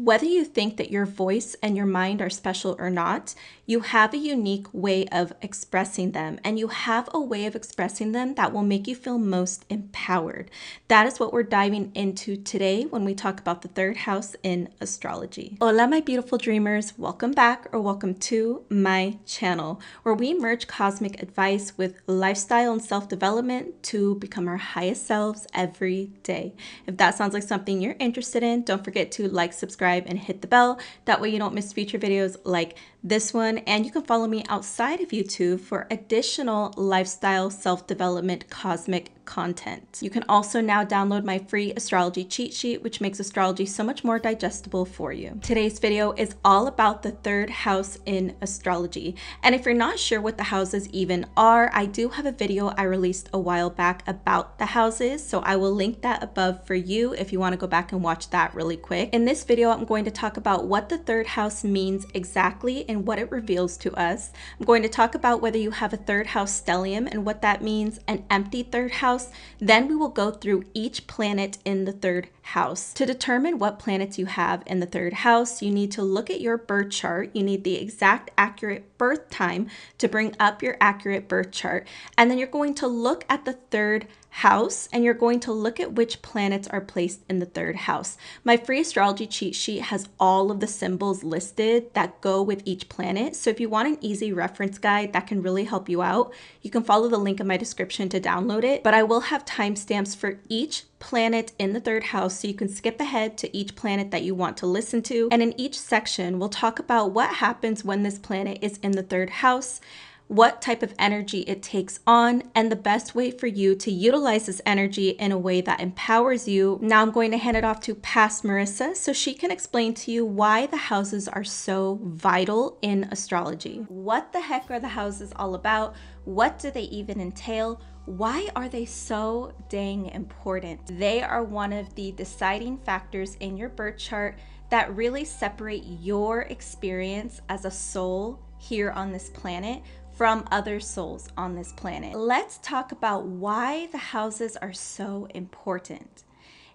Whether you think that your voice and your mind are special or not, you have a unique way of expressing them, and you have a way of expressing them that will make you feel most empowered. That is what we're diving into today when we talk about the third house in astrology. Hola, my beautiful dreamers. Welcome back or welcome to my channel, where we merge cosmic advice with lifestyle and self-development to become our highest selves every day. If that sounds like something you're interested in, don't forget to like, subscribe, and hit the bell. That way you don't miss future videos like this one. And you can follow me outside of YouTube for additional lifestyle, self-development, cosmic content. You can also now download my free astrology cheat sheet, which makes astrology so much more digestible for you. Today's video is all about the third house in astrology. And if you're not sure what the houses even are, I do have a video I released a while back about the houses, so I will link that above for you if you want to go back and watch that really quick. In this video, I'm going to talk about what the third house means exactly and what it reveals to us. I'm going to talk about whether you have a third house stellium and what that means, an empty third house. Then we will go through each planet in the third house. To determine what planets you have in the third house, you need to look at your birth chart. You need the exact accurate birth time to bring up your accurate birth chart. And then you're going to look at the third house and you're going to look at which planets are placed in the third house. My free astrology cheat sheet has all of the symbols listed that go with each planet. So if you want an easy reference guide that can really help you out, you can follow the link in my description to download it. But I will have timestamps for each planet in the third house, so you can skip ahead to each planet that you want to listen to. And in each section, we'll talk about what happens when this planet is in the third house, what type of energy it takes on, and the best way for you to utilize this energy in a way that empowers you. Now I'm going to hand it off to past Marisa so she can explain to you why the houses are so vital in astrology. What the heck are the houses all about? What do they even entail? Why are they so dang important? They are one of the deciding factors in your birth chart that really separate your experience as a soul here on this planet from other souls on this planet. Let's talk about why the houses are so important.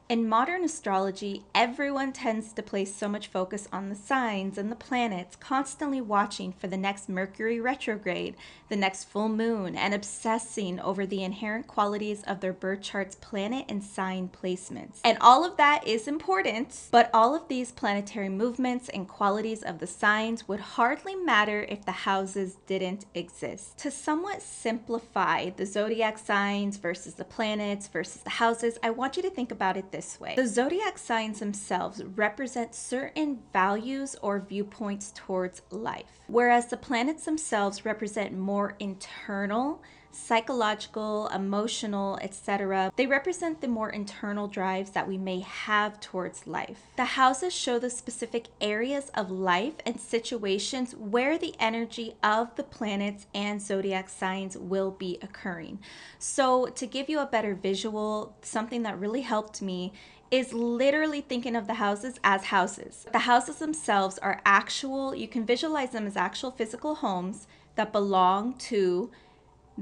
In modern astrology, everyone tends to place so much focus on the signs and the planets, constantly watching for the next Mercury retrograde, the next full moon, and obsessing over the inherent qualities of their birth chart's planet and sign placements. And all of that is important, but all of these planetary movements and qualities of the signs would hardly matter if the houses didn't exist. To somewhat simplify the zodiac signs versus the planets versus the houses, I want you to think about it this way. The zodiac signs themselves represent certain values or viewpoints towards life, whereas the planets themselves represent more internal, psychological, emotional, etc. They represent the more internal drives that we may have towards life. The houses show the specific areas of life and situations where the energy of the planets and zodiac signs will be occurring. So to give you a better visual, something that really helped me is literally thinking of the houses as houses. The houses themselves are actual, you can visualize them as actual physical homes that belong to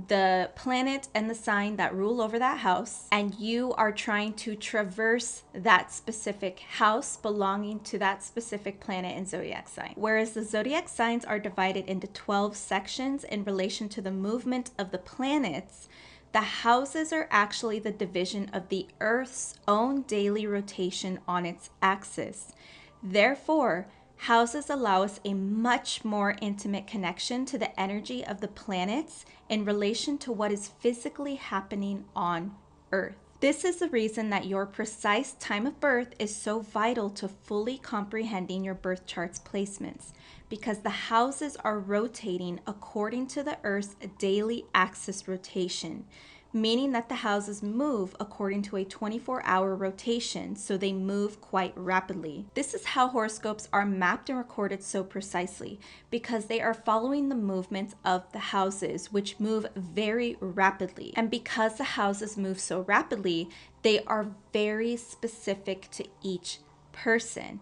the planet and the sign that rule over that house, and you are trying to traverse that specific house belonging to that specific planet and zodiac sign. Whereas the zodiac signs are divided into 12 sections in relation to the movement of the planets, the houses are actually the division of the Earth's own daily rotation on its axis. Therefore, houses allow us a much more intimate connection to the energy of the planets in relation to what is physically happening on Earth. This is the reason that your precise time of birth is so vital to fully comprehending your birth chart's placements, because the houses are rotating according to the Earth's daily axis rotation, meaning that the houses move according to a 24-hour rotation, so they move quite rapidly. This is how horoscopes are mapped and recorded so precisely, because they are following the movements of the houses, which move very rapidly. And because the houses move so rapidly, they are very specific to each person.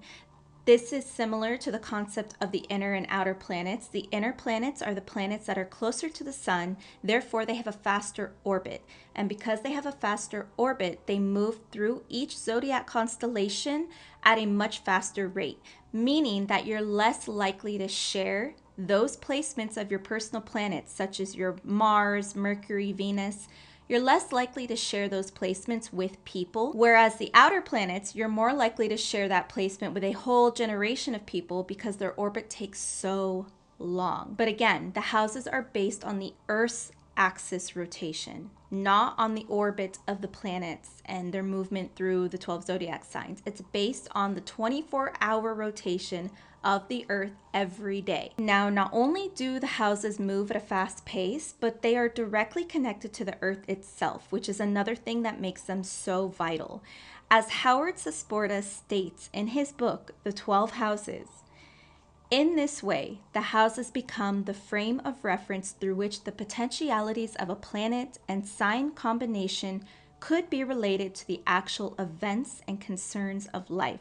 This is similar to the concept of the inner and outer planets. The inner planets are the planets that are closer to the sun, therefore they have a faster orbit. And because they have a faster orbit, they move through each zodiac constellation at a much faster rate, meaning that you're less likely to share those placements of your personal planets, such as your Mars, Mercury, Venus. You're less likely to share those placements with people, whereas the outer planets, you're more likely to share that placement with a whole generation of people because their orbit takes so long. But again, the houses are based on the Earth's axis rotation, not on the orbit of the planets and their movement through the 12 zodiac signs. It's based on the 24-hour rotation of the Earth every day. Now, not only do the houses move at a fast pace, but they are directly connected to the Earth itself, which is another thing that makes them so vital. As Howard Sasporta states in his book, The 12 Houses, in this way, the houses become the frame of reference through which the potentialities of a planet and sign combination could be related to the actual events and concerns of life.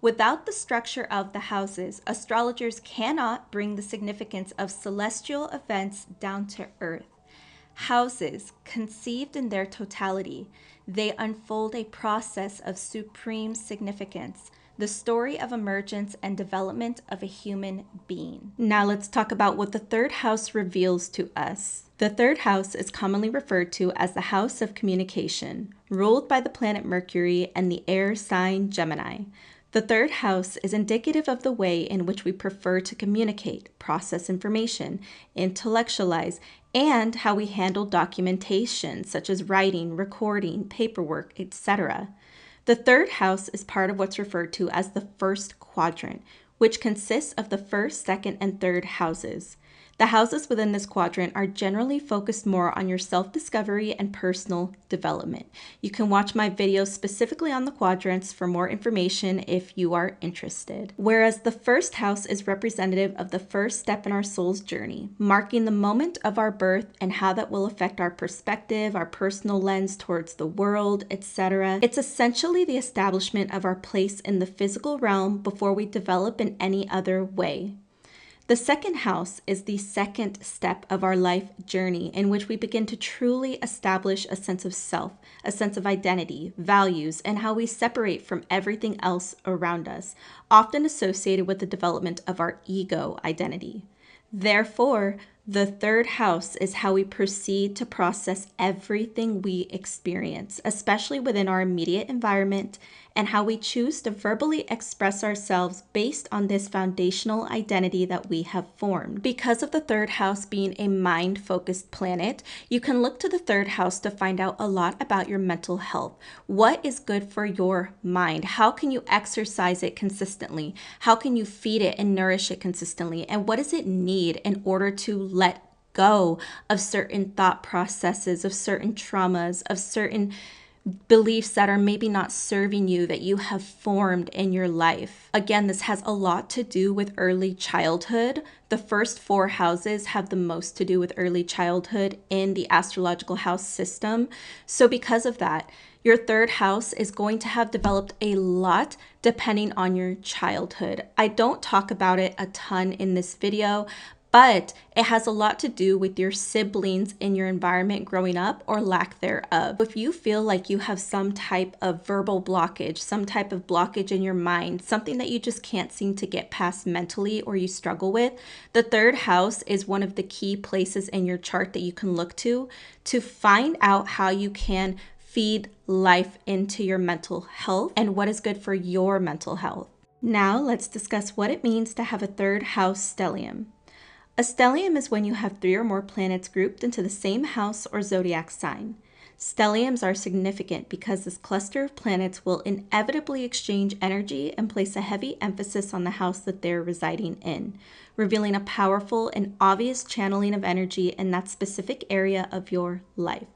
Without the structure of the houses, astrologers cannot bring the significance of celestial events down to earth. Houses, conceived in their totality, they unfold a process of supreme significance, the story of emergence and development of a human being. Now let's talk about what the third house reveals to us. The third house is commonly referred to as the house of communication, ruled by the planet Mercury and the air sign Gemini. The third house is indicative of the way in which we prefer to communicate, process information, intellectualize, and how we handle documentation such as writing, recording, paperwork, etc. The third house is part of what's referred to as the first quadrant, which consists of the first, second, and third houses. The houses within this quadrant are generally focused more on your self-discovery and personal development. You can watch my videos specifically on the quadrants for more information if you are interested. Whereas the first house is representative of the first step in our soul's journey, marking the moment of our birth and how that will affect our perspective, our personal lens towards the world, etc. It's essentially the establishment of our place in the physical realm before we develop in any other way. The second house is the second step of our life journey in which we begin to truly establish a sense of self, a sense of identity, values, and how we separate from everything else around us, often associated with the development of our ego identity. Therefore, the third house is how we proceed to process everything we experience, especially within our immediate environment, and how we choose to verbally express ourselves based on this foundational identity that we have formed. Because of the third house being a mind-focused planet, you can look to the third house to find out a lot about your mental health. What is good for your mind? How can you exercise it consistently? How can you feed it and nourish it consistently? And what does it need in order to let go of certain thought processes, of certain traumas, of certain beliefs that are maybe not serving you, that you have formed in your life? Again, this has a lot to do with early childhood. The first four houses have the most to do with early childhood in the astrological house system. So because of that, your third house is going to have developed a lot depending on your childhood. I don't talk about it a ton in this video, but it has a lot to do with your siblings in your environment growing up or lack thereof. If you feel like you have some type of verbal blockage, some type of blockage in your mind, something that you just can't seem to get past mentally or you struggle with, the third house is one of the key places in your chart that you can look to find out how you can feed life into your mental health and what is good for your mental health. Now let's discuss what it means to have a third house stellium. A stellium is when you have 3 or more planets grouped into the same house or zodiac sign. Stelliums are significant because this cluster of planets will inevitably exchange energy and place a heavy emphasis on the house that they're residing in, revealing a powerful and obvious channeling of energy in that specific area of your life.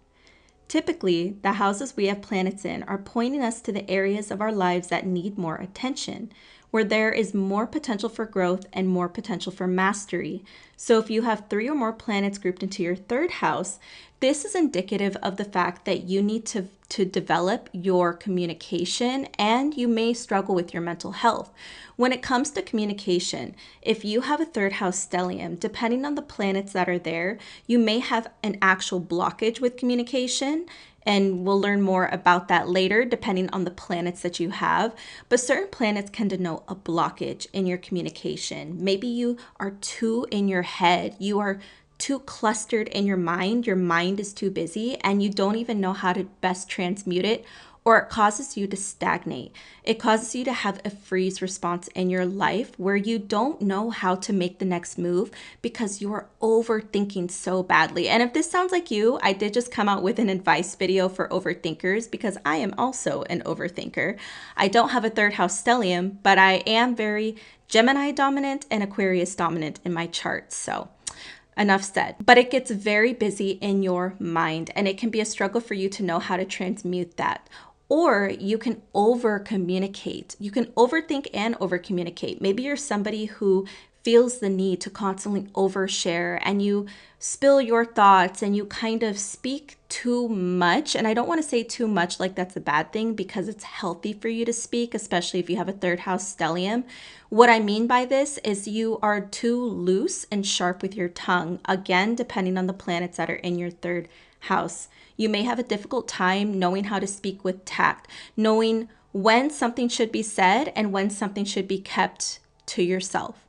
Typically, the houses we have planets in are pointing us to the areas of our lives that need more attention, where there is more potential for growth and more potential for mastery. So if you have 3 or more planets grouped into your third house, this is indicative of the fact that you need to develop your communication, and you may struggle with your mental health. When it comes to communication, if you have a third house stellium, depending on the planets that are there, you may have an actual blockage with communication. And we'll learn more about that later, depending on the planets that you have. But certain planets can denote a blockage in your communication. Maybe you are too in your head. You are too clustered in your mind is too busy, and you don't even know how to best transmute it, or it causes you to stagnate. It causes you to have a freeze response in your life where you don't know how to make the next move because you're overthinking so badly. And if this sounds like you, I did just come out with an advice video for overthinkers because I am also an overthinker. I don't have a third house stellium, but I am very Gemini dominant and Aquarius dominant in my chart. So enough said. But it gets very busy in your mind, and it can be a struggle for you to know how to transmute that. Or you can over communicate. You can overthink and over communicate. Maybe you're somebody who feels the need to constantly overshare, and you spill your thoughts and you kind of speak too much. And I don't want to say too much like that's a bad thing, because it's healthy for you to speak, especially if you have a third house stellium. What I mean by this is you are too loose and sharp with your tongue, again, depending on the planets that are in your third house. You may have a difficult time knowing how to speak with tact, knowing when something should be said and when something should be kept to yourself.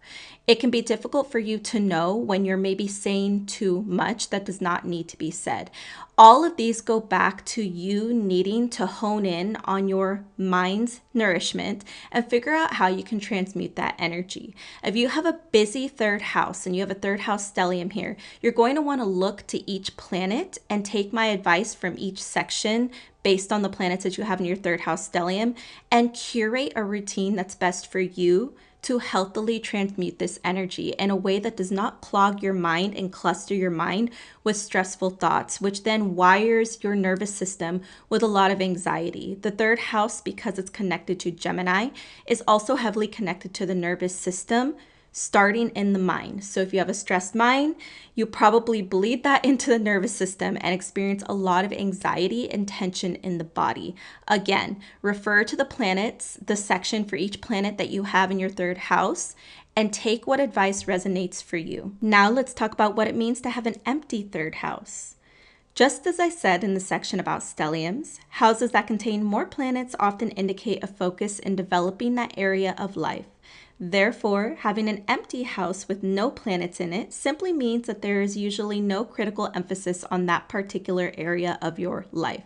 It can be difficult for you to know when you're maybe saying too much that does not need to be said. All of these go back to you needing to hone in on your mind's nourishment and figure out how you can transmute that energy. If you have a busy third house and you have a third house stellium here, you're going to want to look to each planet and take my advice from each section based on the planets that you have in your third house stellium and curate a routine that's best for you to healthily transmute this energy in a way that does not clog your mind and cluster your mind with stressful thoughts, which then wires your nervous system with a lot of anxiety. The third house, because it's connected to Gemini, is also heavily connected to the nervous system, starting in the mind. So if you have a stressed mind, you probably bleed that into the nervous system and experience a lot of anxiety and tension in the body. Again, refer to the planets, the section for each planet that you have in your third house, and take what advice resonates for you. Now let's talk about what it means to have an empty third house. Just as I said in the section about stelliums, houses that contain more planets often indicate a focus in developing that area of life. Therefore, having an empty house with no planets in it simply means that there is usually no critical emphasis on that particular area of your life.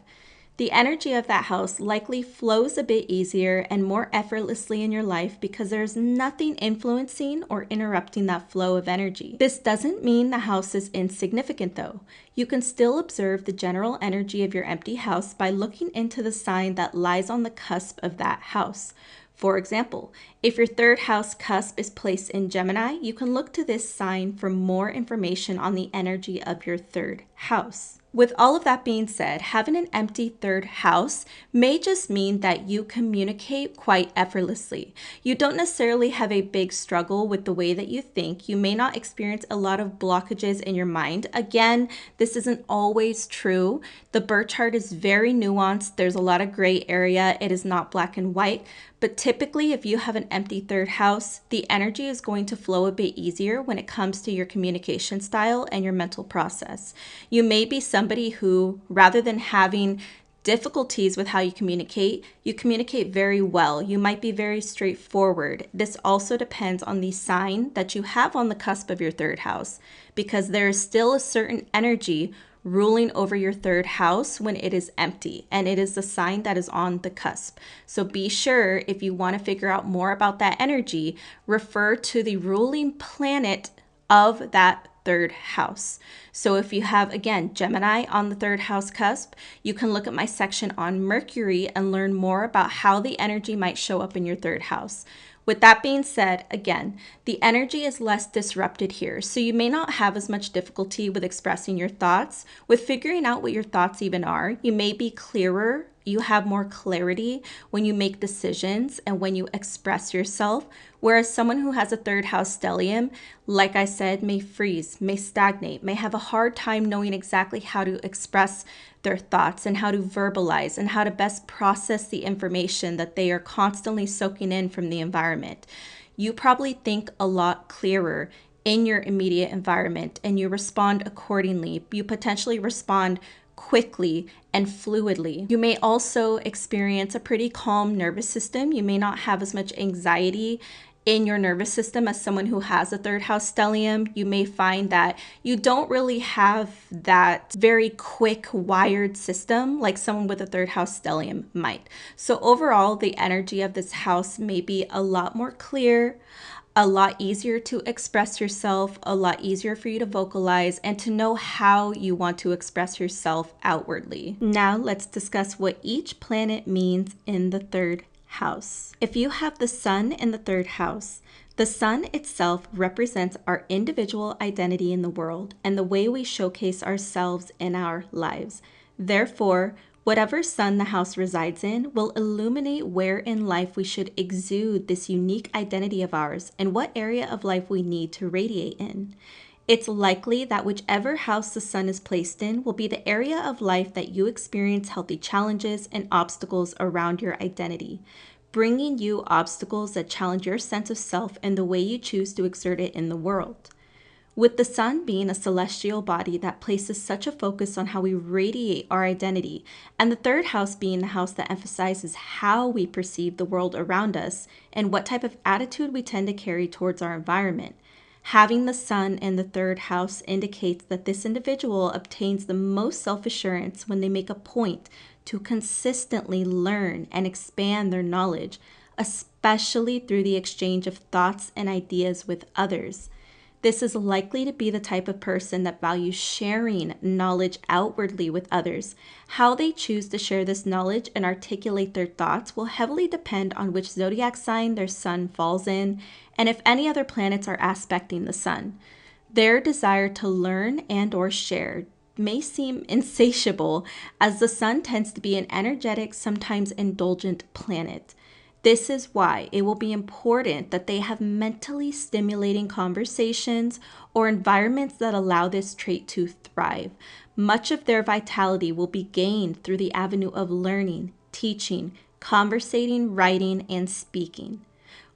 The energy of that house likely flows a bit easier and more effortlessly in your life because there's nothing influencing or interrupting that flow of energy. This doesn't mean the house is insignificant though. You can still observe the general energy of your empty house by looking into the sign that lies on the cusp of that house. For example, if your third house cusp is placed in Gemini, you can look to this sign for more information on the energy of your third house. With all of that being said, having an empty third house may just mean that you communicate quite effortlessly. You don't necessarily have a big struggle with the way that you think. You may not experience a lot of blockages in your mind. Again, this isn't always true. The birth chart is very nuanced. There's a lot of gray area. It is not black and white. But typically, if you have an empty third house, the energy is going to flow a bit easier when it comes to your communication style and your mental process. You may be somebody who, rather than having difficulties with how you communicate very well. You might be very straightforward. This also depends on the sign that you have on the cusp of your third house, because there is still a certain energy ruling over your third house when it is empty, and it is the sign that is on the cusp. So be sure, if you want to figure out more about that energy, refer to the ruling planet of that third house. So if you have, again, Gemini on the third house cusp, you can look at my section on Mercury and learn more about how the energy might show up in your third house. With that being said, again, the energy is less disrupted here, so you may not have as much difficulty with expressing your thoughts, with figuring out what your thoughts even are. You may be clearer You have more clarity when you make decisions and when you express yourself. Whereas someone who has a third house stellium, like I said, may freeze, may stagnate, may have a hard time knowing exactly how to express their thoughts and how to verbalize and how to best process the information that they are constantly soaking in from the environment. You probably think a lot clearer in your immediate environment and you respond accordingly. You potentially respond quickly and fluidly. You may also experience a pretty calm nervous system. You may not have as much anxiety in your nervous system as someone who has a third house stellium. You may find that you don't really have that very quick wired system like someone with a third house stellium might. So overall, the energy of this house may be a lot more clear, a lot easier to express yourself, a lot easier for you to vocalize, and to know how you want to express yourself outwardly. Now let's discuss what each planet means in the third house. If you have the sun in the third house, the sun itself represents our individual identity in the world and the way we showcase ourselves in our lives. Therefore, whatever sun the house resides in will illuminate where in life we should exude this unique identity of ours and what area of life we need to radiate in. It's likely that whichever house the sun is placed in will be the area of life that you experience healthy challenges and obstacles around your identity, bringing you obstacles that challenge your sense of self and the way you choose to exert it in the world. With the sun being a celestial body that places such a focus on how we radiate our identity, and the third house being the house that emphasizes how we perceive the world around us and what type of attitude we tend to carry towards our environment, having the sun in the third house indicates that this individual obtains the most self-assurance when they make a point to consistently learn and expand their knowledge, especially through the exchange of thoughts and ideas with others. This is likely to be the type of person that values sharing knowledge outwardly with others. How they choose to share this knowledge and articulate their thoughts will heavily depend on which zodiac sign their sun falls in and if any other planets are aspecting the sun. Their desire to learn and or share may seem insatiable, as the sun tends to be an energetic, sometimes indulgent planet. This is why it will be important that they have mentally stimulating conversations or environments that allow this trait to thrive. Much of their vitality will be gained through the avenue of learning, teaching, conversating, writing, and speaking.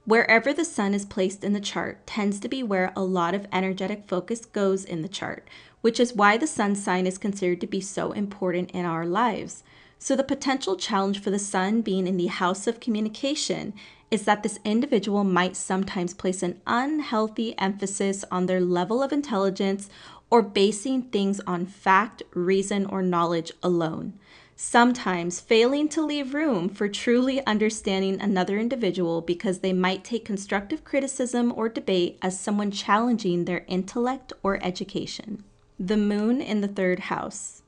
Wherever the sun is placed in the chart tends to be where a lot of energetic focus goes in the chart, which is why the sun sign is considered to be so important in our lives. So the potential challenge for the sun being in the house of communication is that this individual might sometimes place an unhealthy emphasis on their level of intelligence or basing things on fact, reason, or knowledge alone, sometimes failing to leave room for truly understanding another individual because they might take constructive criticism or debate as someone challenging their intellect or education. The moon in the third house.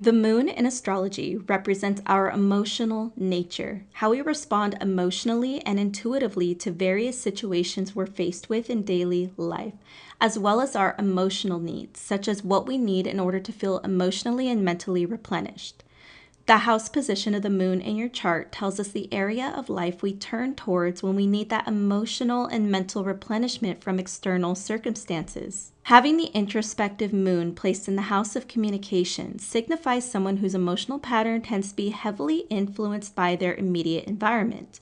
The moon in astrology represents our emotional nature, how we respond emotionally and intuitively to various situations we're faced with in daily life, as well as our emotional needs, such as what we need in order to feel emotionally and mentally replenished. The house position of the moon in your chart tells us the area of life we turn towards when we need that emotional and mental replenishment from external circumstances. Having the introspective moon placed in the house of communication signifies someone whose emotional pattern tends to be heavily influenced by their immediate environment,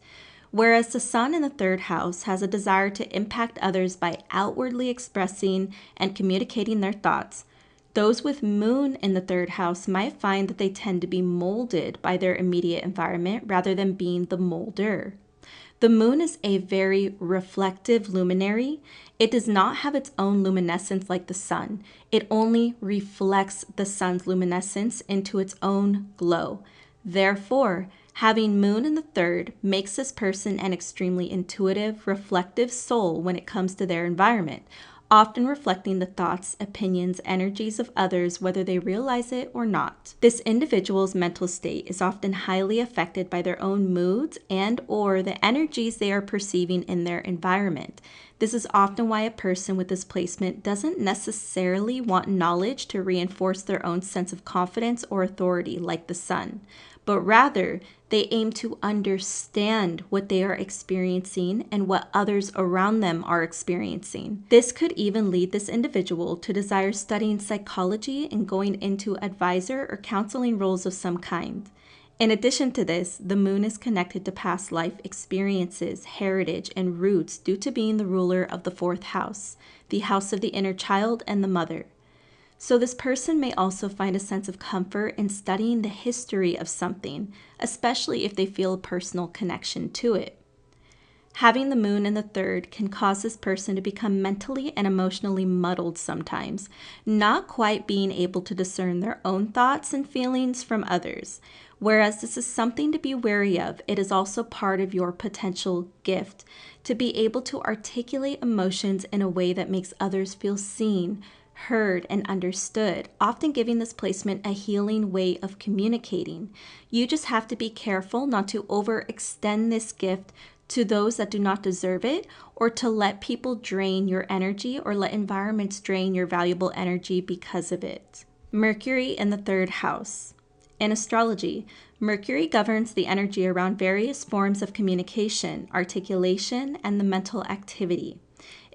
whereas the sun in the third house has a desire to impact others by outwardly expressing and communicating their thoughts. Those with moon in the third house might find that they tend to be molded by their immediate environment rather than being the molder. The moon is a very reflective luminary. It does not have its own luminescence like the sun. It only reflects the sun's luminescence into its own glow. Therefore, having moon in the third makes this person an extremely intuitive, reflective soul when it comes to their environment, often reflecting the thoughts, opinions, energies of others, whether they realize it or not. This individual's mental state is often highly affected by their own moods and or the energies they are perceiving in their environment. This is often why a person with this placement doesn't necessarily want knowledge to reinforce their own sense of confidence or authority like the sun, but rather they aim to understand what they are experiencing and what others around them are experiencing. This could even lead this individual to desire studying psychology and going into advisor or counseling roles of some kind. In addition to this, the moon is connected to past life experiences, heritage, and roots due to being the ruler of the fourth house, the house of the inner child and the mother. So this person may also find a sense of comfort in studying the history of something, especially if they feel a personal connection to it. Having the moon in the third can cause this person to become mentally and emotionally muddled sometimes, not quite being able to discern their own thoughts and feelings from others. Whereas this is something to be wary of, it is also part of your potential gift to be able to articulate emotions in a way that makes others feel seen, heard, and understood, often giving this placement a healing way of communicating. You just have to be careful not to overextend this gift to those that do not deserve it, or to let people drain your energy or let environments drain your valuable energy because of it. Mercury in the third house. In astrology, Mercury governs the energy around various forms of communication, articulation, and the mental activity.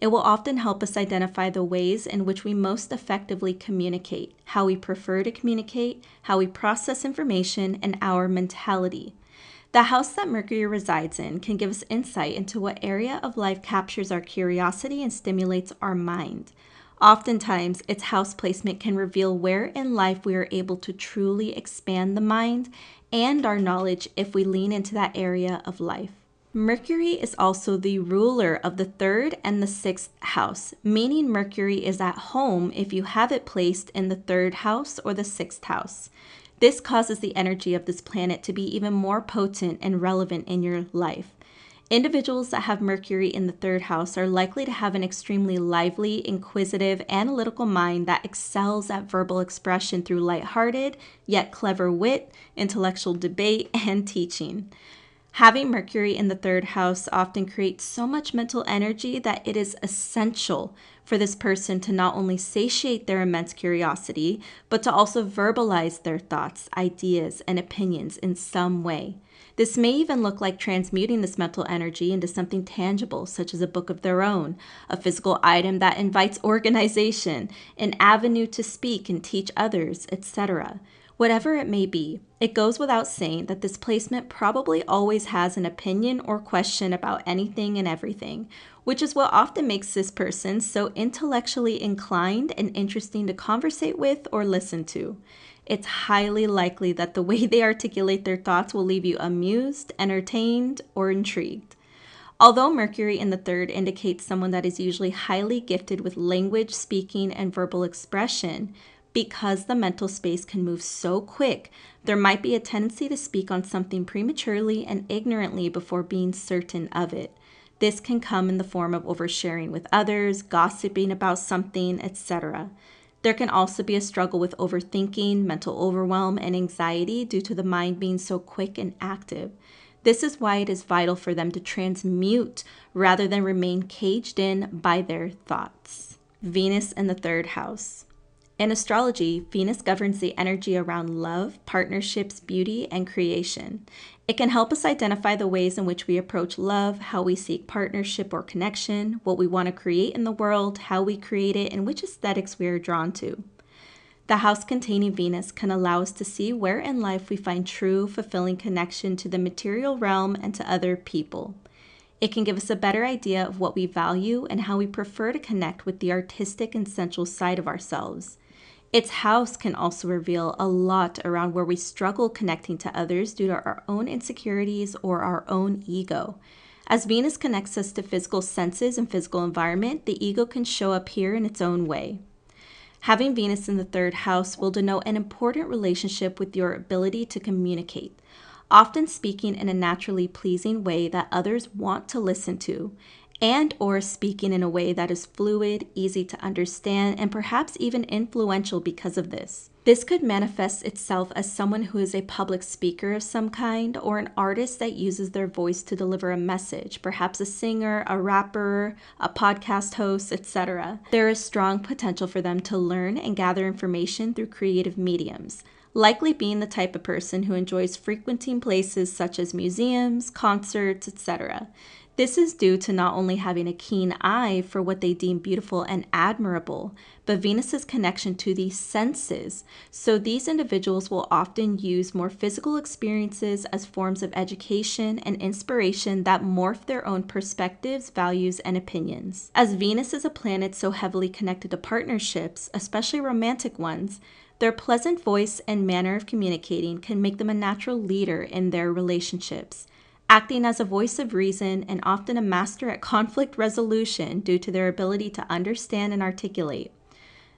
It will often help us identify the ways in which we most effectively communicate, how we prefer to communicate, how we process information, and our mentality. The house that Mercury resides in can give us insight into what area of life captures our curiosity and stimulates our mind. Oftentimes, its house placement can reveal where in life we are able to truly expand the mind and our knowledge if we lean into that area of life. Mercury is also the ruler of the third and the sixth house, meaning Mercury is at home if you have it placed in the third house or the sixth house. This causes the energy of this planet to be even more potent and relevant in your life. Individuals that have Mercury in the third house are likely to have an extremely lively, inquisitive, analytical mind that excels at verbal expression through lighthearted, yet clever wit, intellectual debate, and teaching. Having Mercury in the third house often creates so much mental energy that it is essential for this person to not only satiate their immense curiosity, but to also verbalize their thoughts, ideas, and opinions in some way. This may even look like transmuting this mental energy into something tangible, such as a book of their own, a physical item that invites organization, an avenue to speak and teach others, etc. Whatever it may be, it goes without saying that this placement probably always has an opinion or question about anything and everything, which is what often makes this person so intellectually inclined and interesting to conversate with or listen to. It's highly likely that the way they articulate their thoughts will leave you amused, entertained, or intrigued. Although Mercury in the third indicates someone that is usually highly gifted with language, speaking, and verbal expression, because the mental space can move so quick, there might be a tendency to speak on something prematurely and ignorantly before being certain of it. This can come in the form of oversharing with others, gossiping about something, etc. There can also be a struggle with overthinking, mental overwhelm, and anxiety due to the mind being so quick and active. This is why it is vital for them to transmute rather than remain caged in by their thoughts. Venus in the third house. In astrology, Venus governs the energy around love, partnerships, beauty, and creation. It can help us identify the ways in which we approach love, how we seek partnership or connection, what we want to create in the world, how we create it, and which aesthetics we are drawn to. The house containing Venus can allow us to see where in life we find true, fulfilling connection to the material realm and to other people. It can give us a better idea of what we value and how we prefer to connect with the artistic and sensual side of ourselves. Its house can also reveal a lot around where we struggle connecting to others due to our own insecurities or our own ego. As Venus connects us to physical senses and physical environment, the ego can show up here in its own way. Having Venus in the third house will denote an important relationship with your ability to communicate, often speaking in a naturally pleasing way that others want to listen to, and or speaking in a way that is fluid, easy to understand, and perhaps even influential because of this. This could manifest itself as someone who is a public speaker of some kind, or an artist that uses their voice to deliver a message, perhaps a singer, a rapper, a podcast host, etc. There is strong potential for them to learn and gather information through creative mediums, likely being the type of person who enjoys frequenting places such as museums, concerts, etc. This is due to not only having a keen eye for what they deem beautiful and admirable, but Venus's connection to the senses. So these individuals will often use more physical experiences as forms of education and inspiration that morph their own perspectives, values, and opinions. As Venus is a planet so heavily connected to partnerships, especially romantic ones, their pleasant voice and manner of communicating can make them a natural leader in their relationships, acting as a voice of reason and often a master at conflict resolution due to their ability to understand and articulate.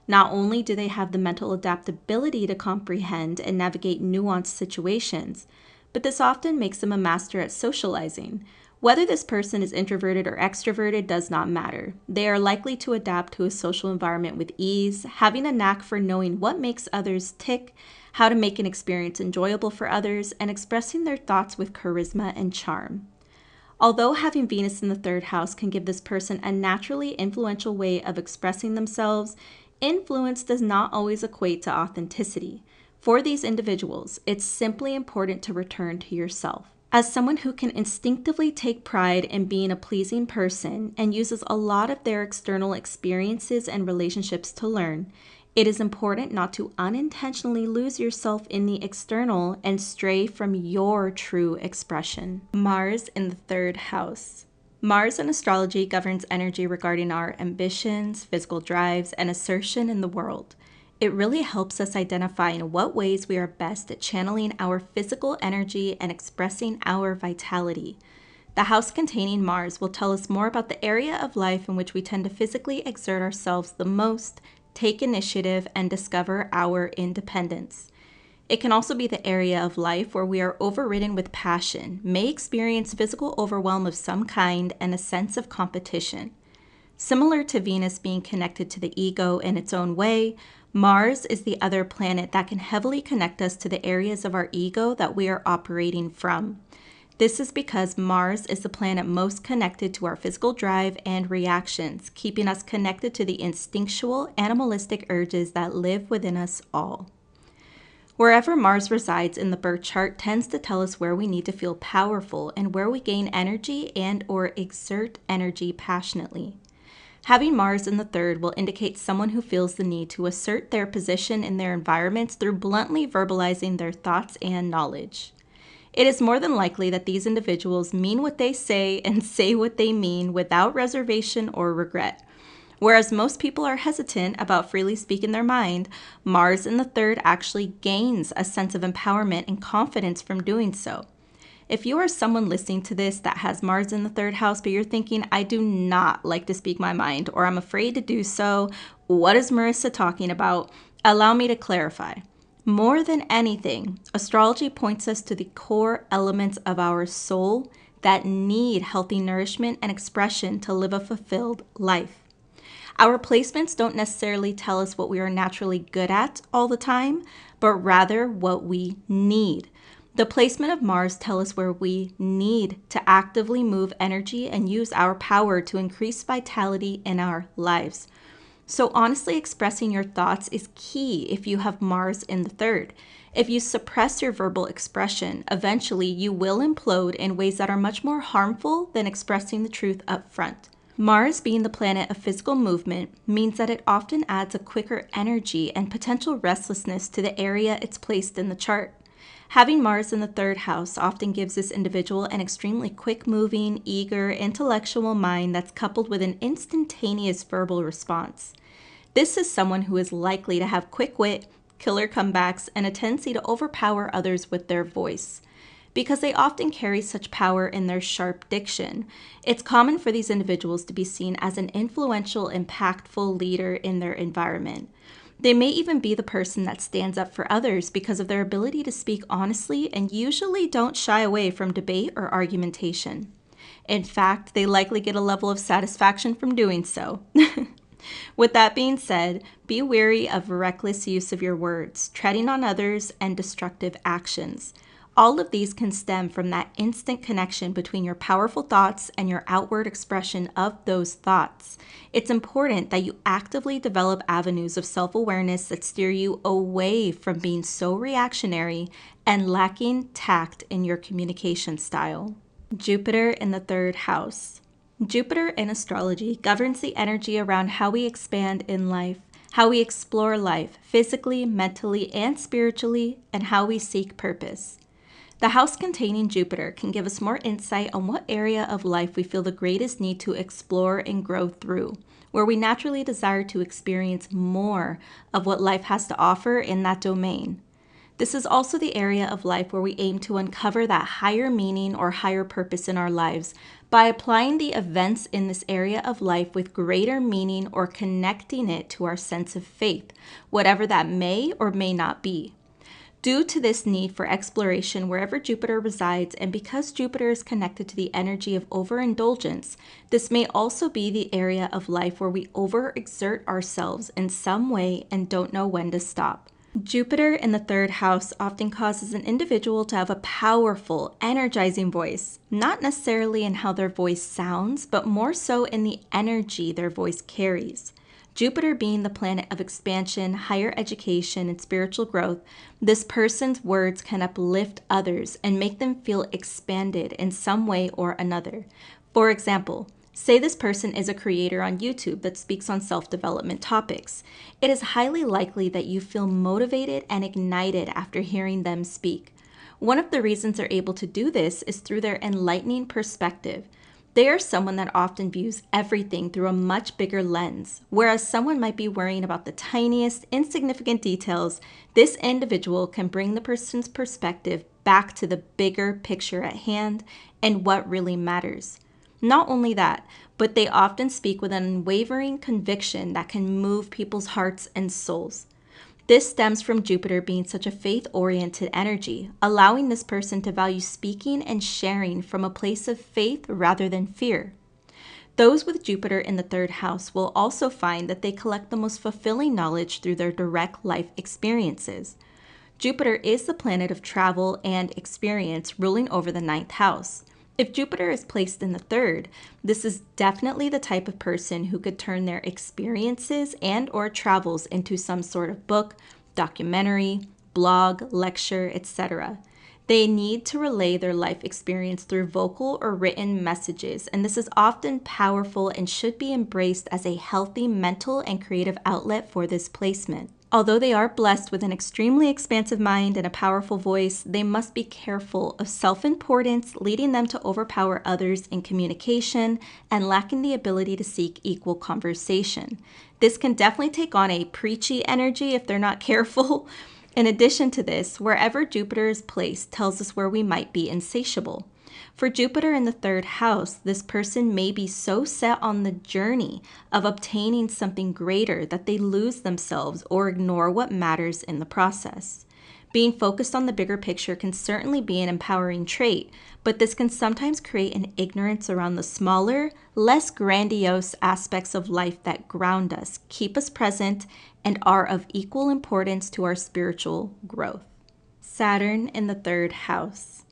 Not only do they have the mental adaptability to comprehend and navigate nuanced situations, but this often makes them a master at socializing. Whether this person is introverted or extroverted does not matter. They are likely to adapt to a social environment with ease, having a knack for knowing what makes others tick, how to make an experience enjoyable for others, and expressing their thoughts with charisma and charm. Although having Venus in the third house can give this person a naturally influential way of expressing themselves, influence does not always equate to authenticity. For these individuals, it's simply important to return to yourself. As someone who can instinctively take pride in being a pleasing person and uses a lot of their external experiences and relationships to learn, it is important not to unintentionally lose yourself in the external and stray from your true expression. Mars in the third house. Mars in astrology governs energy regarding our ambitions, physical drives, and assertion in the world. It really helps us identify in what ways we are best at channeling our physical energy and expressing our vitality. The house containing Mars will tell us more about the area of life in which we tend to physically exert ourselves the most, take initiative, and discover our independence. It can also be the area of life where we are overridden with passion, may experience physical overwhelm of some kind, and a sense of competition. Similar to Venus being connected to the ego in its own way, Mars is the other planet that can heavily connect us to the areas of our ego that we are operating from. This is because Mars is the planet most connected to our physical drive and reactions, keeping us connected to the instinctual, animalistic urges that live within us all. Wherever Mars resides in the birth chart tends to tell us where we need to feel powerful and where we gain energy and/or exert energy passionately. Having Mars in the third will indicate someone who feels the need to assert their position in their environments through bluntly verbalizing their thoughts and knowledge. It is more than likely that these individuals mean what they say and say what they mean without reservation or regret. Whereas most people are hesitant about freely speaking their mind, Mars in the third actually gains a sense of empowerment and confidence from doing so. If you are someone listening to this that has Mars in the third house, but you're thinking, I do not like to speak my mind, or I'm afraid to do so, what is Marisa talking about? Allow me to clarify. More than anything, astrology points us to the core elements of our soul that need healthy nourishment and expression to live a fulfilled life. Our placements don't necessarily tell us what we are naturally good at all the time, but rather what we need. The placement of Mars tells us where we need to actively move energy and use our power to increase vitality in our lives. So honestly expressing your thoughts is key if you have Mars in the third. If you suppress your verbal expression, eventually you will implode in ways that are much more harmful than expressing the truth up front. Mars being the planet of physical movement means that it often adds a quicker energy and potential restlessness to the area it's placed in the chart. Having Mars in the third house often gives this individual an extremely quick-moving, eager, intellectual mind that's coupled with an instantaneous verbal response. This is someone who is likely to have quick wit, killer comebacks, and a tendency to overpower others with their voice. Because they often carry such power in their sharp diction, it's common for these individuals to be seen as an influential, impactful leader in their environment. They may even be the person that stands up for others because of their ability to speak honestly and usually don't shy away from debate or argumentation. In fact, they likely get a level of satisfaction from doing so. With that being said, be wary of reckless use of your words, treading on others, and destructive actions. All of these can stem from that instant connection between your powerful thoughts and your outward expression of those thoughts. It's important that you actively develop avenues of self-awareness that steer you away from being so reactionary and lacking tact in your communication style. Jupiter in the third house. Jupiter in astrology governs the energy around how we expand in life, how we explore life physically, mentally, and spiritually, and how we seek purpose. The house containing Jupiter can give us more insight on what area of life we feel the greatest need to explore and grow through, where we naturally desire to experience more of what life has to offer in that domain. This is also the area of life where we aim to uncover that higher meaning or higher purpose in our lives by applying the events in this area of life with greater meaning or connecting it to our sense of faith, whatever that may or may not be. Due to this need for exploration wherever Jupiter resides, and because Jupiter is connected to the energy of overindulgence, this may also be the area of life where we overexert ourselves in some way and don't know when to stop. Jupiter in the third house often causes an individual to have a powerful, energizing voice, not necessarily in how their voice sounds, but more so in the energy their voice carries. Jupiter being the planet of expansion, higher education, and spiritual growth, this person's words can uplift others and make them feel expanded in some way or another. For example, say this person is a creator on YouTube that speaks on self-development topics. It is highly likely that you feel motivated and ignited after hearing them speak. One of the reasons they're able to do this is through their enlightening perspective. They are someone that often views everything through a much bigger lens, whereas someone might be worrying about the tiniest, insignificant details. This individual can bring the person's perspective back to the bigger picture at hand and what really matters. Not only that, but they often speak with an unwavering conviction that can move people's hearts and souls. This stems from Jupiter being such a faith-oriented energy, allowing this person to value speaking and sharing from a place of faith rather than fear. Those with Jupiter in the third house will also find that they collect the most fulfilling knowledge through their direct life experiences. Jupiter is the planet of travel and experience, ruling over the ninth house. If Jupiter is placed in the third, this is definitely the type of person who could turn their experiences and or travels into some sort of book, documentary, blog, lecture, etc. They need to relay their life experience through vocal or written messages, and this is often powerful and should be embraced as a healthy mental and creative outlet for this placement. Although they are blessed with an extremely expansive mind and a powerful voice, they must be careful of self-importance, leading them to overpower others in communication and lacking the ability to seek equal conversation. This can definitely take on a preachy energy if they're not careful. In addition to this, wherever Jupiter is placed tells us where we might be insatiable. For Jupiter in the third house, this person may be so set on the journey of obtaining something greater that they lose themselves or ignore what matters in the process. Being focused on the bigger picture can certainly be an empowering trait, but this can sometimes create an ignorance around the smaller, less grandiose aspects of life that ground us, keep us present, and are of equal importance to our spiritual growth. Saturn in the third house.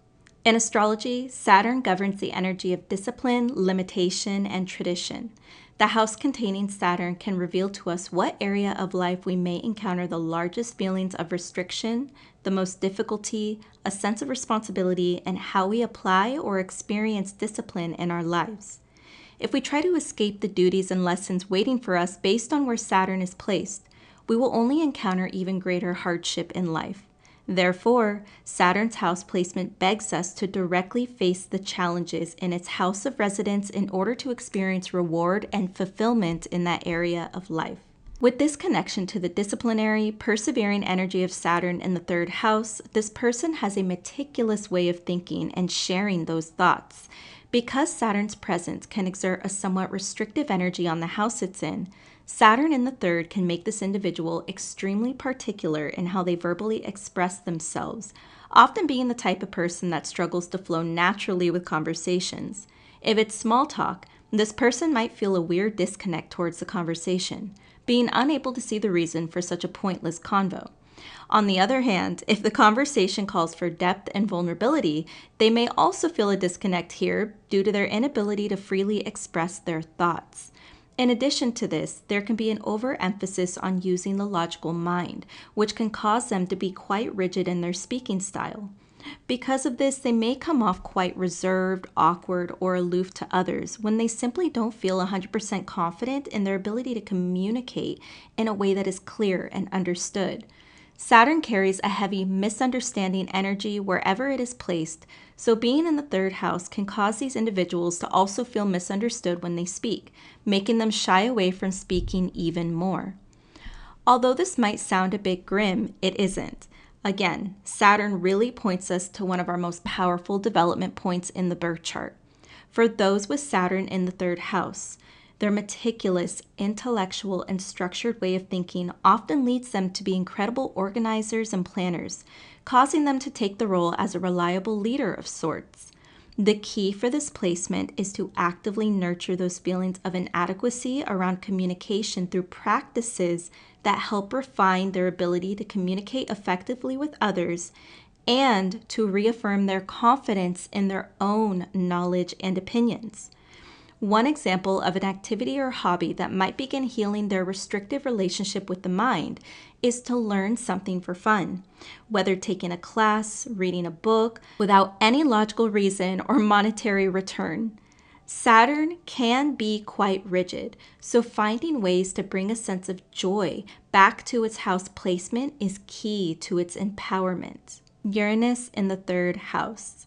In astrology, Saturn governs the energy of discipline, limitation, and tradition. The house containing Saturn can reveal to us what area of life we may encounter the largest feelings of restriction, the most difficulty, a sense of responsibility, and how we apply or experience discipline in our lives. If we try to escape the duties and lessons waiting for us based on where Saturn is placed, we will only encounter even greater hardship in life. Therefore, Saturn's house placement begs us to directly face the challenges in its house of residence in order to experience reward and fulfillment in that area of life. With this connection to the disciplinary, persevering energy of Saturn in the third house, this person has a meticulous way of thinking and sharing those thoughts. Because Saturn's presence can exert a somewhat restrictive energy on the house it's in, Saturn in the third can make this individual extremely particular in how they verbally express themselves, often being the type of person that struggles to flow naturally with conversations. If it's small talk, this person might feel a weird disconnect towards the conversation, being unable to see the reason for such a pointless convo. On the other hand, if the conversation calls for depth and vulnerability, they may also feel a disconnect here due to their inability to freely express their thoughts. In addition to this, there can be an overemphasis on using the logical mind, which can cause them to be quite rigid in their speaking style. Because of this, they may come off quite reserved, awkward, or aloof to others when they simply don't feel 100% confident in their ability to communicate in a way that is clear and understood. Saturn carries a heavy misunderstanding energy wherever it is placed, so being in the third house can cause these individuals to also feel misunderstood when they speak, making them shy away from speaking even more. Although this might sound a bit grim, it isn't. Again, Saturn really points us to one of our most powerful development points in the birth chart. For those with Saturn in the third house, their meticulous, intellectual, and structured way of thinking often leads them to be incredible organizers and planners, causing them to take the role as a reliable leader of sorts. The key for this placement is to actively nurture those feelings of inadequacy around communication through practices that help refine their ability to communicate effectively with others and to reaffirm their confidence in their own knowledge and opinions. One example of an activity or hobby that might begin healing their restrictive relationship with the mind is to learn something for fun, whether taking a class, reading a book, without any logical reason or monetary return. Saturn can be quite rigid, so finding ways to bring a sense of joy back to its house placement is key to its empowerment. Uranus in the third house.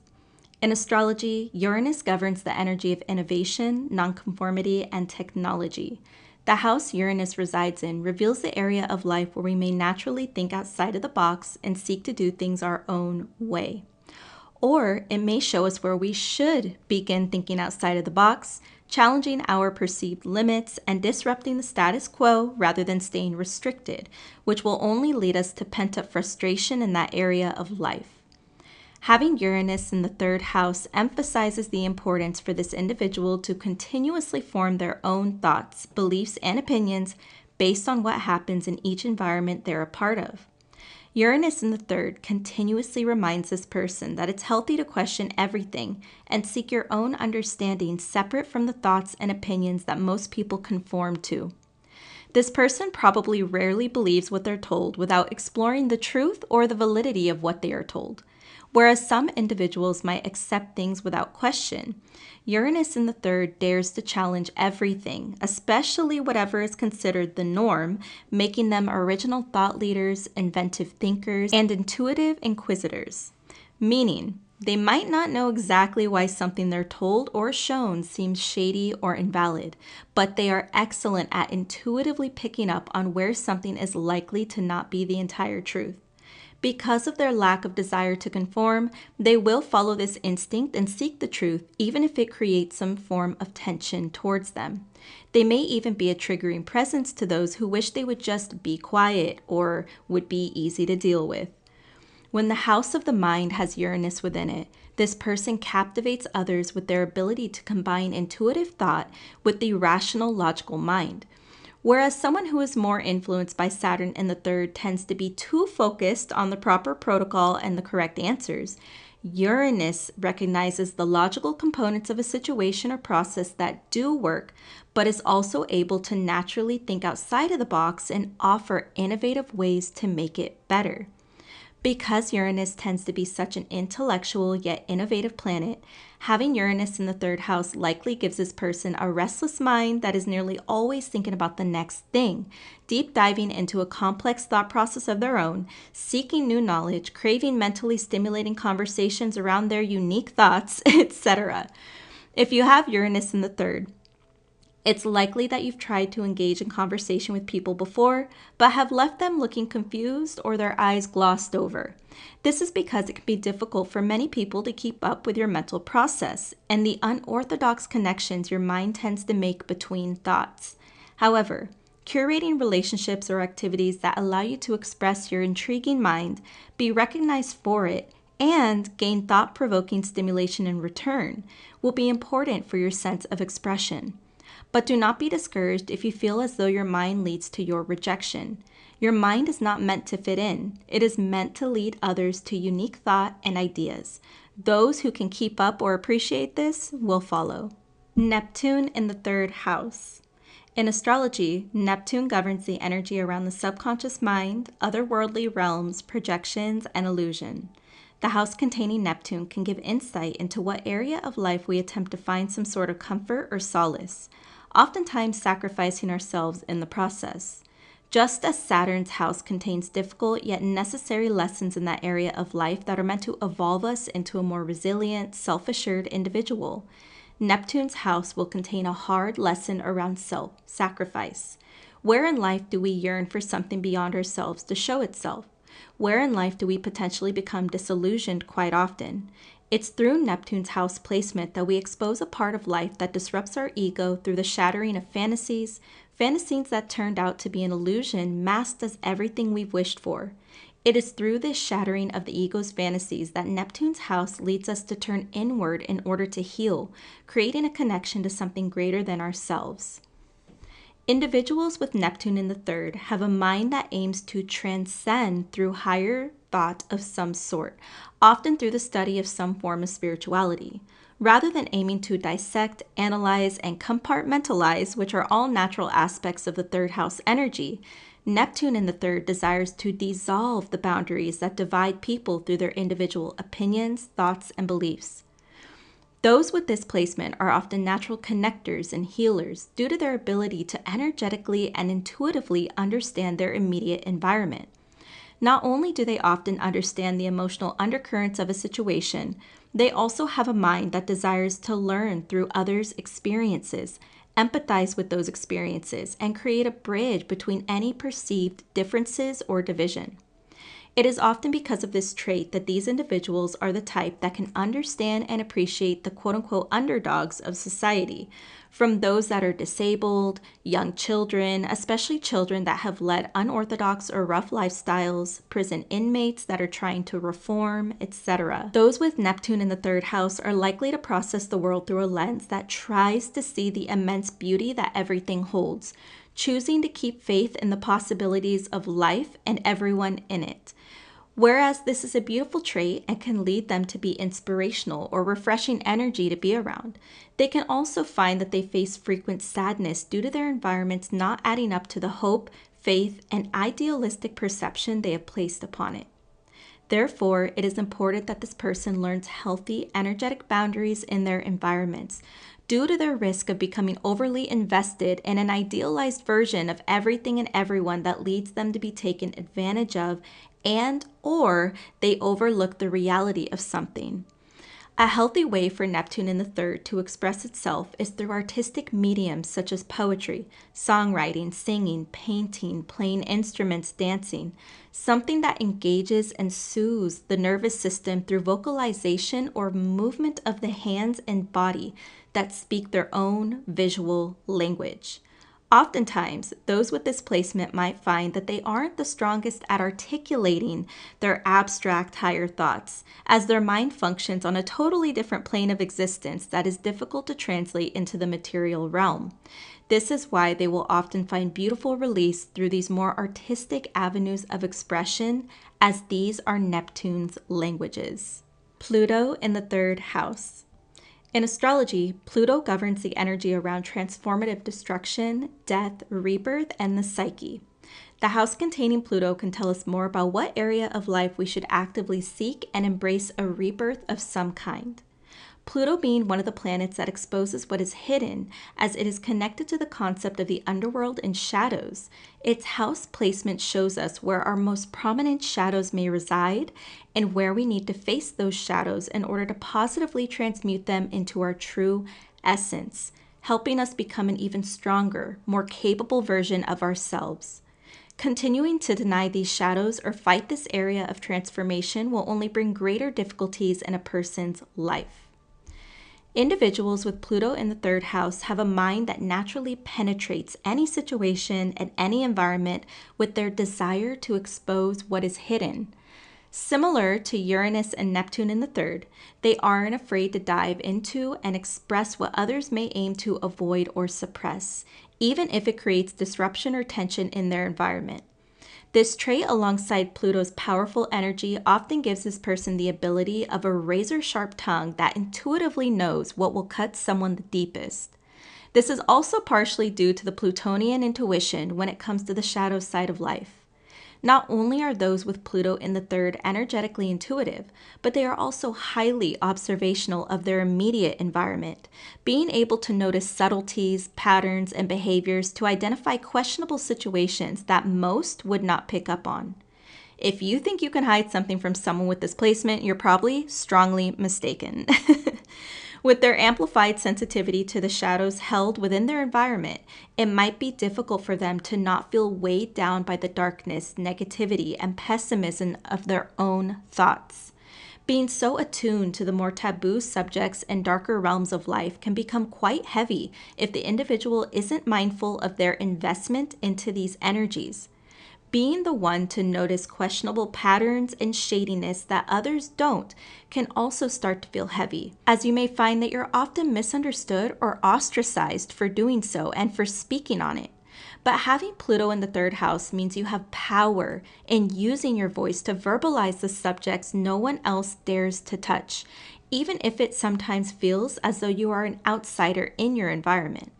In astrology, Uranus governs the energy of innovation, nonconformity, and technology. The house Uranus resides in reveals the area of life where we may naturally think outside of the box and seek to do things our own way. Or it may show us where we should begin thinking outside of the box, challenging our perceived limits and disrupting the status quo rather than staying restricted, which will only lead us to pent-up frustration in that area of life. Having Uranus in the third house emphasizes the importance for this individual to continuously form their own thoughts, beliefs, and opinions based on what happens in each environment they're a part of. Uranus in the third continuously reminds this person that it's healthy to question everything and seek your own understanding separate from the thoughts and opinions that most people conform to. This person probably rarely believes what they're told without exploring the truth or the validity of what they are told. Whereas some individuals might accept things without question, Uranus in the third dares to challenge everything, especially whatever is considered the norm, making them original thought leaders, inventive thinkers, and intuitive inquisitors. Meaning, they might not know exactly why something they're told or shown seems shady or invalid, but they are excellent at intuitively picking up on where something is likely to not be the entire truth. Because of their lack of desire to conform, they will follow this instinct and seek the truth, even if it creates some form of tension towards them. They may even be a triggering presence to those who wish they would just be quiet or would be easy to deal with. When the house of the mind has Uranus within it, this person captivates others with their ability to combine intuitive thought with the rational, logical mind. Whereas someone who is more influenced by Saturn in the third tends to be too focused on the proper protocol and the correct answers, Uranus recognizes the logical components of a situation or process that do work, but is also able to naturally think outside of the box and offer innovative ways to make it better. Because Uranus tends to be such an intellectual yet innovative planet, having Uranus in the third house likely gives this person a restless mind that is nearly always thinking about the next thing, deep diving into a complex thought process of their own, seeking new knowledge, craving mentally stimulating conversations around their unique thoughts, etc. If you have Uranus in the third, it's likely that you've tried to engage in conversation with people before, but have left them looking confused or their eyes glossed over. This is because it can be difficult for many people to keep up with your mental process and the unorthodox connections your mind tends to make between thoughts. However, curating relationships or activities that allow you to express your intriguing mind, be recognized for it, and gain thought-provoking stimulation in return will be important for your sense of expression. But do not be discouraged if you feel as though your mind leads to your rejection. Your mind is not meant to fit in. It is meant to lead others to unique thought and ideas. Those who can keep up or appreciate this will follow. Neptune in the third house. In astrology, Neptune governs the energy around the subconscious mind, otherworldly realms, projections, and illusion. The house containing Neptune can give insight into what area of life we attempt to find some sort of comfort or solace, oftentimes sacrificing ourselves in the process. Just as Saturn's house contains difficult yet necessary lessons in that area of life that are meant to evolve us into a more resilient, self-assured individual, Neptune's house will contain a hard lesson around self-sacrifice. Where in life do we yearn for something beyond ourselves to show itself? Where in life do we potentially become disillusioned quite often? It's through Neptune's house placement that we expose a part of life that disrupts our ego through the shattering of fantasies that turned out to be an illusion masked as everything we've wished for. It is through this shattering of the ego's fantasies that Neptune's house leads us to turn inward in order to heal, creating a connection to something greater than ourselves. Individuals with Neptune in the third have a mind that aims to transcend through higher thought of some sort, often through the study of some form of spirituality. Rather than aiming to dissect, analyze, and compartmentalize, which are all natural aspects of the third house energy, Neptune in the third desires to dissolve the boundaries that divide people through their individual opinions, thoughts, and beliefs. Those with this placement are often natural connectors and healers due to their ability to energetically and intuitively understand their immediate environment. Not only do they often understand the emotional undercurrents of a situation, they also have a mind that desires to learn through others' experiences, empathize with those experiences, and create a bridge between any perceived differences or division. It is often because of this trait that these individuals are the type that can understand and appreciate the quote-unquote underdogs of society, from those that are disabled, young children, especially children that have led unorthodox or rough lifestyles, prison inmates that are trying to reform, etc. Those with Neptune in the third house are likely to process the world through a lens that tries to see the immense beauty that everything holds, choosing to keep faith in the possibilities of life and everyone in it. Whereas this is a beautiful trait and can lead them to be inspirational or refreshing energy to be around, they can also find that they face frequent sadness due to their environments not adding up to the hope, faith, and idealistic perception they have placed upon it. Therefore, it is important that this person learns healthy, energetic boundaries in their environments, due to their risk of becoming overly invested in an idealized version of everything and everyone that leads them to be taken advantage of or they overlook the reality of something. A healthy way for Neptune in the third to express itself is through artistic mediums such as poetry, songwriting, singing, painting, playing instruments, dancing, something that engages and soothes the nervous system through vocalization or movement of the hands and body that speak their own visual language. Oftentimes, those with this placement might find that they aren't the strongest at articulating their abstract higher thoughts, as their mind functions on a totally different plane of existence that is difficult to translate into the material realm. This is why they will often find beautiful release through these more artistic avenues of expression, as these are Neptune's languages. Pluto in the third house. In astrology, Pluto governs the energy around transformative destruction, death, rebirth, and the psyche. The house containing Pluto can tell us more about what area of life we should actively seek and embrace a rebirth of some kind. Pluto being one of the planets that exposes what is hidden, as it is connected to the concept of the underworld and shadows, its house placement shows us where our most prominent shadows may reside and where we need to face those shadows in order to positively transmute them into our true essence, helping us become an even stronger, more capable version of ourselves. Continuing to deny these shadows or fight this area of transformation will only bring greater difficulties in a person's life. Individuals with Pluto in the third house have a mind that naturally penetrates any situation and any environment with their desire to expose what is hidden. Similar to Uranus and Neptune in the third, they aren't afraid to dive into and express what others may aim to avoid or suppress, even if it creates disruption or tension in their environment. This trait, alongside Pluto's powerful energy, often gives this person the ability of a razor-sharp tongue that intuitively knows what will cut someone the deepest. This is also partially due to the Plutonian intuition when it comes to the shadow side of life. Not only are those with Pluto in the third energetically intuitive, but they are also highly observational of their immediate environment, being able to notice subtleties, patterns, and behaviors to identify questionable situations that most would not pick up on. If you think you can hide something from someone with this placement, you're probably strongly mistaken. With their amplified sensitivity to the shadows held within their environment, it might be difficult for them to not feel weighed down by the darkness, negativity, and pessimism of their own thoughts. Being so attuned to the more taboo subjects and darker realms of life can become quite heavy if the individual isn't mindful of their investment into these energies. Being the one to notice questionable patterns and shadiness that others don't can also start to feel heavy, as you may find that you're often misunderstood or ostracized for doing so and for speaking on it. But having Pluto in the third house means you have power in using your voice to verbalize the subjects no one else dares to touch, even if it sometimes feels as though you are an outsider in your environment.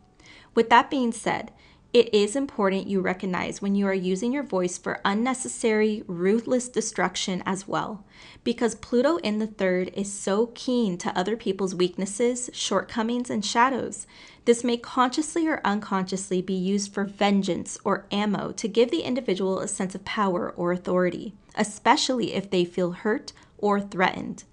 With that being said, it is important you recognize when you are using your voice for unnecessary, ruthless destruction as well, because Pluto in the third is so keen to other people's weaknesses, shortcomings, and shadows. This may consciously or unconsciously be used for vengeance or ammo to give the individual a sense of power or authority, especially if they feel hurt or threatened.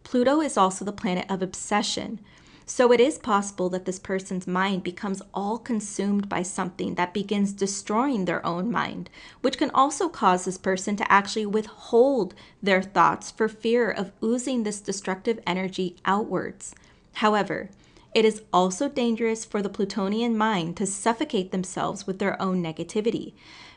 Pluto is also the planet of obsession. So it is possible that this person's mind becomes all consumed by something that begins destroying their own mind, which can also cause this person to actually withhold their thoughts for fear of oozing this destructive energy outwards. However, it is also dangerous for the Plutonian mind to suffocate themselves with their own negativity,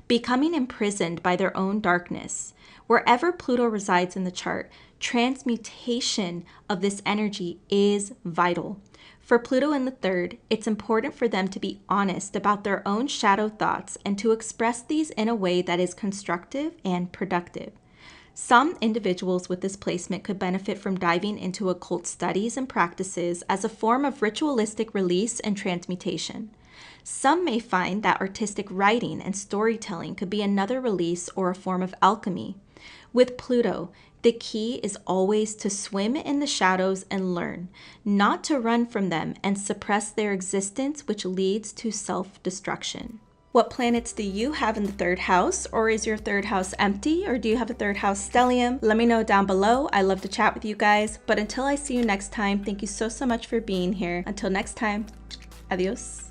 becoming imprisoned by their own darkness. Wherever Pluto resides in the chart, transmutation of this energy is vital. For Pluto in the third, it's important for them to be honest about their own shadow thoughts and to express these in a way that is constructive and productive. Some individuals with this placement could benefit from diving into occult studies and practices as a form of ritualistic release and transmutation. Some may find that artistic writing and storytelling could be another release or a form of alchemy. With Pluto, the key is always to swim in the shadows and learn, not to run from them and suppress their existence, which leads to self-destruction. What planets do you have in the third house? Or is your third house empty? Or do you have a third house stellium? Let me know down below. I love to chat with you guys. But until I see you next time, thank you so much for being here. Until next time, adios.